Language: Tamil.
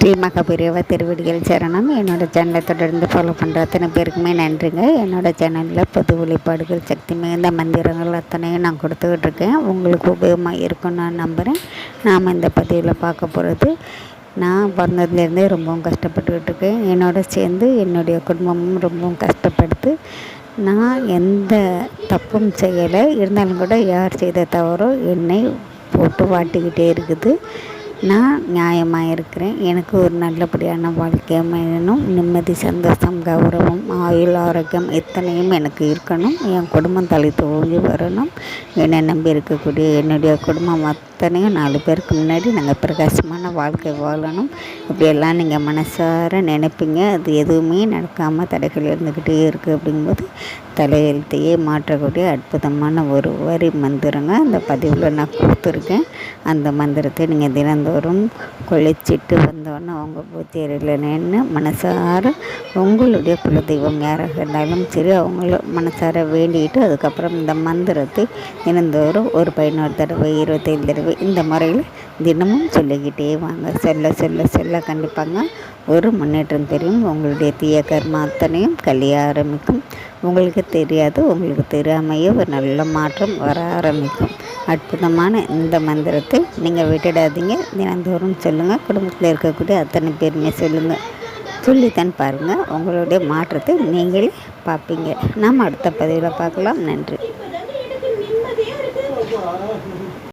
ஸ்ரீ மகாபெரியவா திருவடிகள் சரணம். என்னோடய சேனலை தொடர்ந்து ஃபாலோ பண்ணுற அத்தனை பேருக்குமே நன்றிங்க. என்னோடய சேனலில் பொது வழிபாடுகள் சக்தி மிகுந்த மந்திரங்கள் அத்தனையும் நான் கொடுத்துக்கிட்டு இருக்கேன். உங்களுக்கு உபயோகமாக இருக்கும்னு நான் நம்புகிறேன். நாம் இந்த பதிவில் பார்க்க போகிறது, நான் பிறந்ததுலேருந்தே ரொம்பவும் கஷ்டப்பட்டுக்கிட்டு இருக்கேன். என்னோட சேர்ந்து என்னுடைய குடும்பமும் ரொம்பவும் கஷ்டப்படுது. நான் எந்த தப்பும் செய்யலை, இருந்தாலும் கூட யார் செய்த தவறோ என்னை போட்டு வாட்டிக்கிட்டே இருக்குது. நான் நியாயமாக இருக்கிறேன். எனக்கு ஒரு நல்லபடியான வாழ்க்கை அமையணும். நிம்மதி, சந்தோஷம், கௌரவம், ஆயுள், ஆரோக்கியம் இத்தனையும் எனக்கு இருக்கணும். என் குடும்பம் தழைத்து ஓங்கி வரணும். என்னை நம்பி இருக்கக்கூடிய என்னுடைய குடும்பம் அத்தனையும் 4 பேருக்கு முன்னாடி நாங்கள் பிரகாசமான வாழ்க்கை வாழணும். இப்படியெல்லாம் நீங்கள் மனசார நினைப்பீங்க. அது எதுவுமே நடக்காமல் தடைகள் இருந்துக்கிட்டே இருக்குது. அப்படிங்கும்போது தலையெழுத்தையே மாற்றக்கூடிய அற்புதமான ஒரு வரி மந்திரங்க அந்த பதிவில் நான் கொடுத்துருக்கேன். அந்த மந்திரத்தை நீங்கள் தினந்தோறும் கொள்ளைச்சிட்டு வந்தோன்னே உங்கள் பூத்தியறையில் நின்று மனசார உங்களுடைய குலதெய்வம் யாராக இருந்தாலும் சரி அவங்கள மனசார வேண்டிக்கிட்டு அதுக்கப்புறம் இந்த மந்திரத்தை தினந்தோறும் ஒரு 11 தடவை 25 தடவை இந்த முறையில் தினமும் சொல்லிக்கிட்டே வாங்க. சொல்ல சொல்ல சொல்ல கண்டிப்பாங்க ஒரு முன்னேற்றம் தெரியும். உங்களுடைய தீய கர்மா அத்தனையும் கழிய ஆரம்பிக்கும். உங்களுக்கு தெரியாது, உங்களுக்கு தெரியாமையே ஒரு நல்ல மாற்றம் வர ஆரம்பிக்கும். அற்புதமான இந்த மந்திரத்தை நீங்கள் விட்டுடாதீங்க. தினந்தோறும் சொல்லுங்கள். குடும்பத்தில் இருக்கக்கூடிய அத்தனை பேருமே சொல்லுங்கள். சொல்லித்தான் பாருங்கள். உங்களுடைய மாற்றத்தை நீங்களே பார்ப்பீங்க. நாம் அடுத்த பதிவில் பார்க்கலாம். நன்றி.